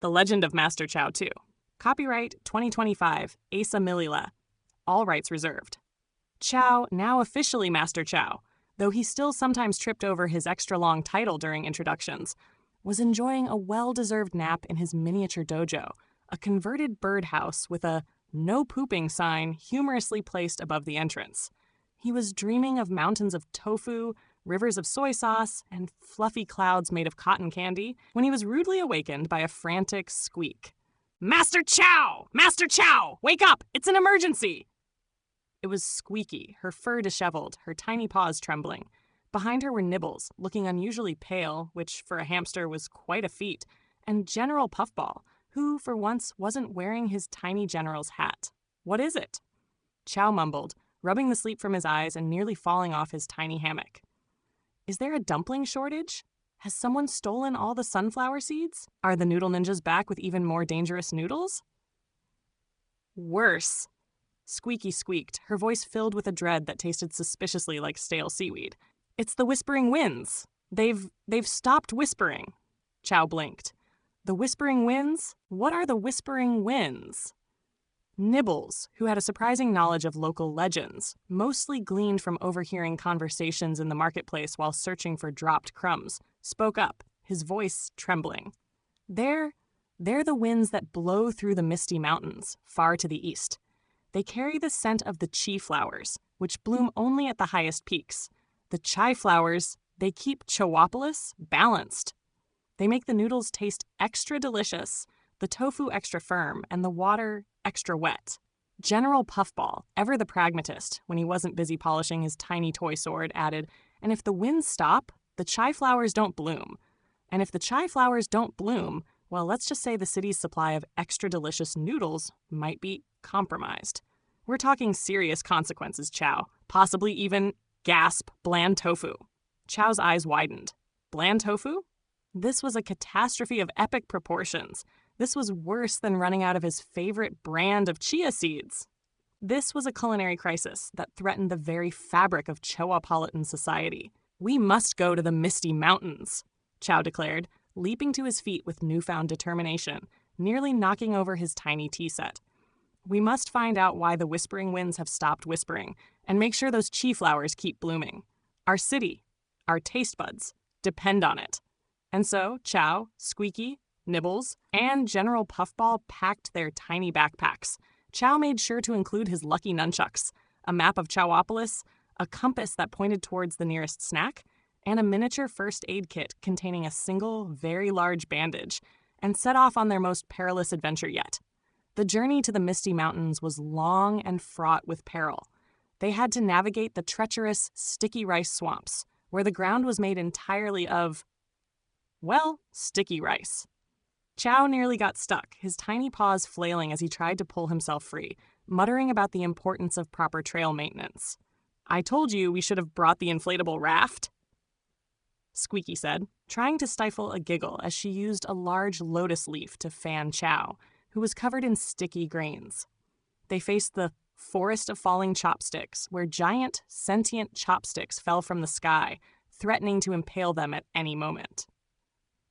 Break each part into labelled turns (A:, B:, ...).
A: The Legend of Master Chow 2. Copyright 2025, Asa Milila. All rights reserved. Chow, now officially Master Chow, though he still sometimes tripped over his extra-long title during introductions, was enjoying a well-deserved nap in his miniature dojo, a converted birdhouse with a "no pooping" sign humorously placed above the entrance. He was dreaming of mountains of tofu, rivers of soy sauce, and fluffy clouds made of cotton candy when he was rudely awakened by a frantic squeak. "Master Chow! Master Chow! Wake up! It's an emergency!" It was Squeaky, her fur disheveled, her tiny paws trembling. Behind her were Nibbles, looking unusually pale, which for a hamster was quite a feat, and General Puffball, who for once wasn't wearing his tiny general's hat. "What is it?" Chow mumbled, rubbing the sleep from his eyes and nearly falling off his tiny hammock. "Is there a dumpling shortage? Has someone stolen all the sunflower seeds? Are the noodle ninjas back with even more dangerous noodles?" "Worse," Squeaky squeaked, her voice filled with a dread that tasted suspiciously like stale seaweed. "It's the Whispering Winds. They've stopped whispering." Chow blinked. "The Whispering Winds? What are the Whispering Winds?" Nibbles, who had a surprising knowledge of local legends, mostly gleaned from overhearing conversations in the marketplace while searching for dropped crumbs, spoke up, his voice trembling. They're the winds that blow through the Misty Mountains, far to the east. They carry the scent of the chi flowers, which bloom only at the highest peaks. The chai flowers, they keep Chowopolis balanced. They make the noodles taste extra delicious, the tofu extra firm, and the water extra wet. General Puffball, ever the pragmatist, when he wasn't busy polishing his tiny toy sword, added, "And if the winds stop, the chai flowers don't bloom. And if the chai flowers don't bloom, well, let's just say the city's supply of extra delicious noodles might be compromised. We're talking serious consequences, Chow. Possibly even, gasp, bland tofu." Chow's eyes widened. Bland tofu? This was a catastrophe of epic proportions. This was worse than running out of his favorite brand of chia seeds. This was a culinary crisis that threatened the very fabric of Chowopolitan society. "We must go to the Misty Mountains," Chow declared, leaping to his feet with newfound determination, nearly knocking over his tiny tea set. "We must find out why the Whispering Winds have stopped whispering, and make sure those chi flowers keep blooming. Our city, our taste buds, depend on it." And so Chow, Squeaky, Nibbles, and General Puffball packed their tiny backpacks. Chow made sure to include his lucky nunchucks, a map of Chowopolis, a compass that pointed towards the nearest snack, and a miniature first aid kit containing a single, very large bandage, and set off on their most perilous adventure yet. The journey to the Misty Mountains was long and fraught with peril. They had to navigate the treacherous, sticky rice swamps, where the ground was made entirely of, well, sticky rice. Chow nearly got stuck, his tiny paws flailing as he tried to pull himself free, muttering about the importance of proper trail maintenance. "I told you we should have brought the inflatable raft," Squeaky said, trying to stifle a giggle as she used a large lotus leaf to fan Chow, who was covered in sticky grains. They faced the forest of falling chopsticks, where giant, sentient chopsticks fell from the sky, threatening to impale them at any moment.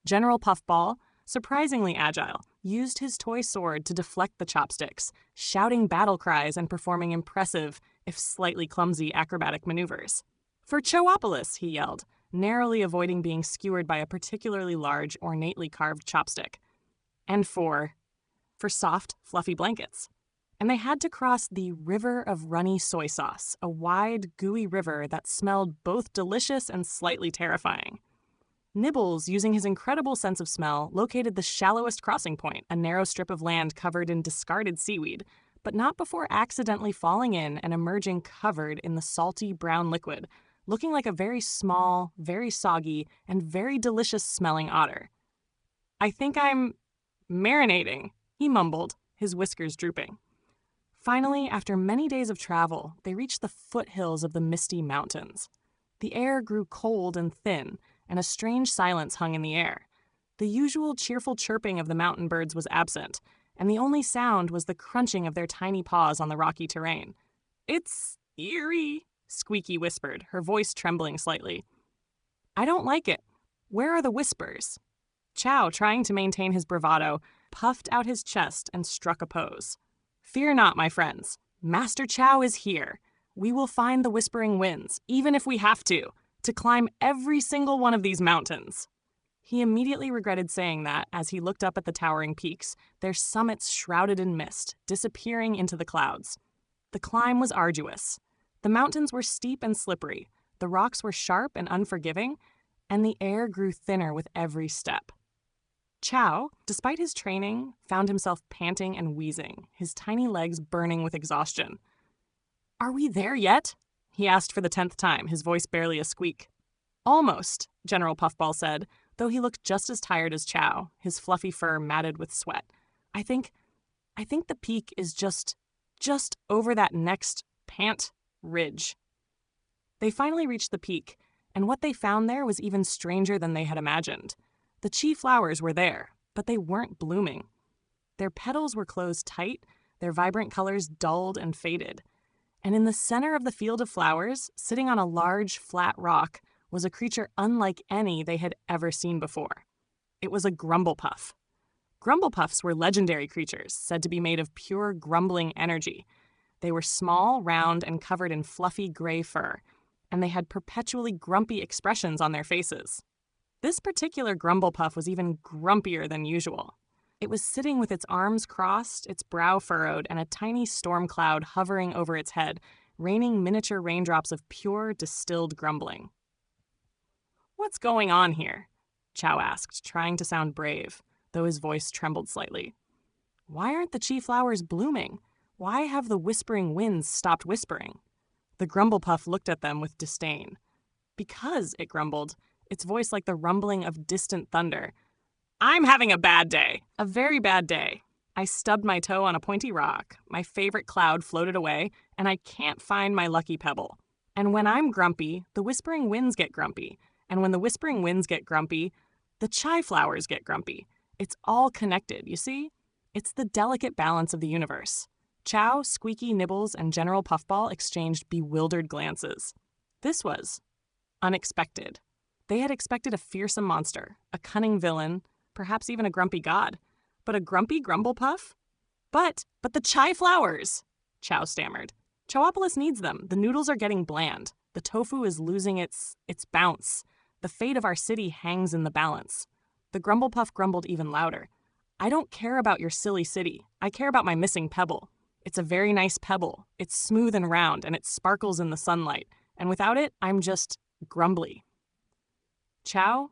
A: General Puffball, surprisingly agile, used his toy sword to deflect the chopsticks, shouting battle cries and performing impressive, if slightly clumsy, acrobatic maneuvers. "For Chowopolis," he yelled, narrowly avoiding being skewered by a particularly large, ornately carved chopstick. And for soft, fluffy blankets. And they had to cross the River of Runny Soy Sauce, a wide, gooey river that smelled both delicious and slightly terrifying. Nibbles, using his incredible sense of smell, located the shallowest crossing point, a narrow strip of land covered in discarded seaweed, but not before accidentally falling in and emerging covered in the salty brown liquid, looking like a very small, very soggy, and very delicious-smelling otter. "I think I'm marinating," he mumbled, his whiskers drooping. Finally, after many days of travel, they reached the foothills of the Misty Mountains. The air grew cold and thin, and a strange silence hung in the air. The usual cheerful chirping of the mountain birds was absent, and the only sound was the crunching of their tiny paws on the rocky terrain. "It's eerie," Squeaky whispered, her voice trembling slightly. "I don't like it. Where are the whispers?" Chow, trying to maintain his bravado, puffed out his chest and struck a pose. "Fear not, my friends. Master Chow is here. We will find the Whispering Winds, even if we have to climb every single one of these mountains." He immediately regretted saying that as he looked up at the towering peaks, their summits shrouded in mist, disappearing into the clouds. The climb was arduous. The mountains were steep and slippery, the rocks were sharp and unforgiving, and the air grew thinner with every step. Chow, despite his training, found himself panting and wheezing, his tiny legs burning with exhaustion. "Are we there yet?" he asked for the 10th time, his voice barely a squeak. "Almost," General Puffball said, though he looked just as tired as Chow, his fluffy fur matted with sweat. I think the peak is just over that next pant ridge." They finally reached the peak, and what they found there was even stranger than they had imagined. The chi flowers were there, but they weren't blooming. Their petals were closed tight, their vibrant colors dulled and faded. And in the center of the field of flowers, sitting on a large, flat rock, was a creature unlike any they had ever seen before. It was a grumblepuff. Grumblepuffs were legendary creatures, said to be made of pure grumbling energy. They were small, round, and covered in fluffy gray fur, and they had perpetually grumpy expressions on their faces. This particular grumblepuff was even grumpier than usual. It was sitting with its arms crossed, its brow furrowed, and a tiny storm cloud hovering over its head, raining miniature raindrops of pure, distilled grumbling. "What's going on here?" Chow asked, trying to sound brave, though his voice trembled slightly. "Why aren't the chi flowers blooming? Why have the Whispering Winds stopped whispering?" The grumblepuff looked at them with disdain. "Because," it grumbled, its voice like the rumbling of distant thunder, "I'm having a bad day, a very bad day. I stubbed my toe on a pointy rock, my favorite cloud floated away, and I can't find my lucky pebble. And when I'm grumpy, the Whispering Winds get grumpy. And when the Whispering Winds get grumpy, the chai flowers get grumpy. It's all connected, you see? It's the delicate balance of the universe." Chow, Squeaky, Nibbles, and General Puffball exchanged bewildered glances. This was unexpected. They had expected a fearsome monster, a cunning villain, perhaps even a grumpy god. But a grumpy grumblepuff? But the chai flowers, Chow stammered. Chowopolis needs them. The noodles are getting bland. The tofu is losing its bounce. The fate of our city hangs in the balance. The grumblepuff grumbled even louder. "I don't care about your silly city. I care about my missing pebble. It's a very nice pebble. It's smooth and round, and it sparkles in the sunlight. And without it, I'm just grumbly." Chow,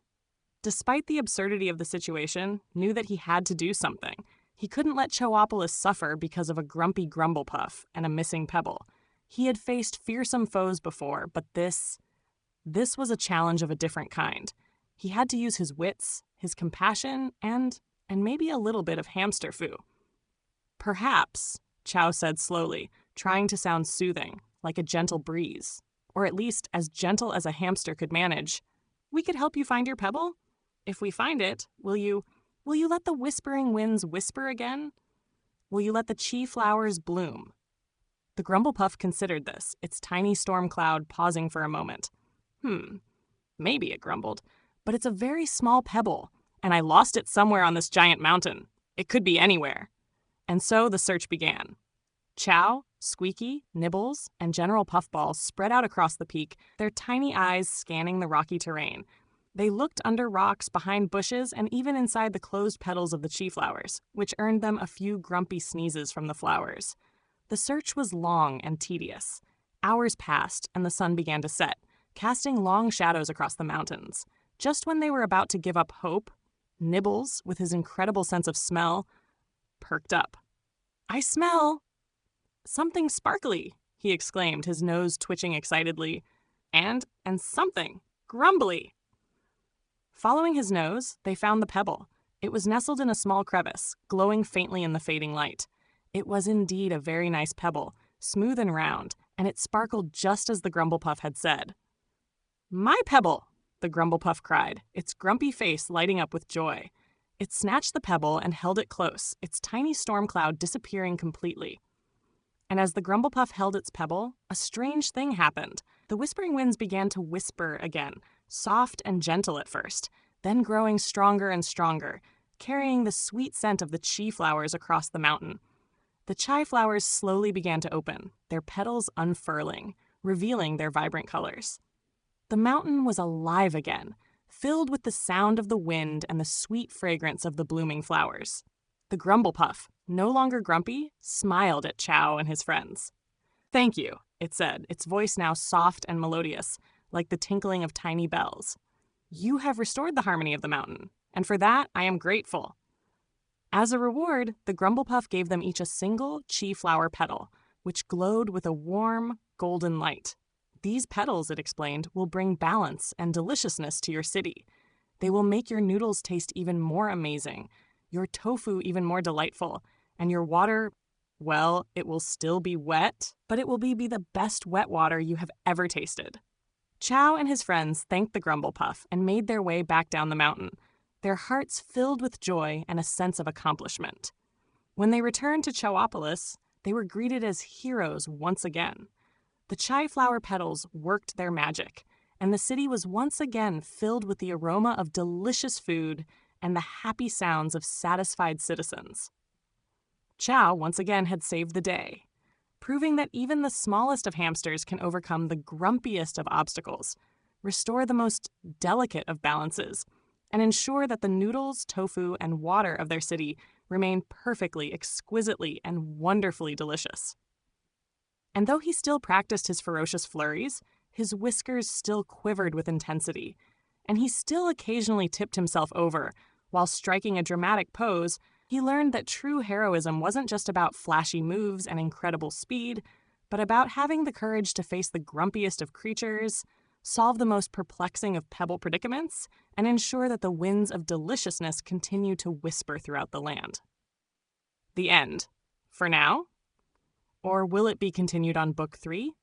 A: despite the absurdity of the situation, knew that he had to do something. He couldn't let Chowopolis suffer because of a grumpy grumblepuff and a missing pebble. He had faced fearsome foes before, but this was a challenge of a different kind. He had to use his wits, his compassion, and maybe a little bit of hamster-fu. "Perhaps," Chow said slowly, trying to sound soothing, like a gentle breeze, or at least as gentle as a hamster could manage, "we could help you find your pebble? If we find it, will you let the Whispering Winds whisper again? Will you let the chi flowers bloom?" The grumblepuff considered this, its tiny storm cloud pausing for a moment. Maybe, it grumbled, but it's a very small pebble, and I lost it somewhere on this giant mountain. It could be anywhere. And so the search began. Chow, Squeaky, Nibbles, and General Puffball spread out across the peak, their tiny eyes scanning the rocky terrain. They looked under rocks, behind bushes, and even inside the closed petals of the chi flowers, which earned them a few grumpy sneezes from the flowers. The search was long and tedious. Hours passed, and the sun began to set, casting long shadows across the mountains. Just when they were about to give up hope, Nibbles, with his incredible sense of smell, perked up. "I smell something sparkly," he exclaimed, his nose twitching excitedly. And something grumbly. Following his nose, they found the pebble. It was nestled in a small crevice, glowing faintly in the fading light. It was indeed a very nice pebble, smooth and round, and it sparkled just as the grumblepuff had said. "My pebble!" the grumblepuff cried, its grumpy face lighting up with joy. It snatched the pebble and held it close, its tiny storm cloud disappearing completely. And as the grumblepuff held its pebble, a strange thing happened. The Whispering Winds began to whisper again, soft and gentle at first, then growing stronger and stronger, carrying the sweet scent of the chi flowers across the mountain. The chai flowers slowly began to open, their petals unfurling, revealing their vibrant colors. The mountain was alive again, filled with the sound of the wind and the sweet fragrance of the blooming flowers. The Grumblepuff, no longer grumpy, smiled at Chow and his friends. "Thank you," it said, its voice now soft and melodious, like the tinkling of tiny bells. "You have restored the harmony of the mountain, and for that I am grateful." As a reward, the Grumblepuff gave them each a single chi flower petal, which glowed with a warm, golden light. "These petals," it explained, "will bring balance and deliciousness to your city. They will make your noodles taste even more amazing, your tofu even more delightful, and your water, well, it will still be wet, but it will be the best wet water you have ever tasted." Chow and his friends thanked the Grumblepuff and made their way back down the mountain, their hearts filled with joy and a sense of accomplishment. When they returned to Chowopolis, they were greeted as heroes once again. The chai flower petals worked their magic, and the city was once again filled with the aroma of delicious food and the happy sounds of satisfied citizens. Chow once again had saved the day, proving that even the smallest of hamsters can overcome the grumpiest of obstacles, restore the most delicate of balances, and ensure that the noodles, tofu, and water of their city remain perfectly, exquisitely, and wonderfully delicious. And though he still practiced his ferocious flurries, his whiskers still quivered with intensity, and he still occasionally tipped himself over. While striking a dramatic pose, he learned that true heroism wasn't just about flashy moves and incredible speed, but about having the courage to face the grumpiest of creatures, solve the most perplexing of pebble predicaments, and ensure that the winds of deliciousness continue to whisper throughout the land. The end. For now? Or will it be continued on Book 3?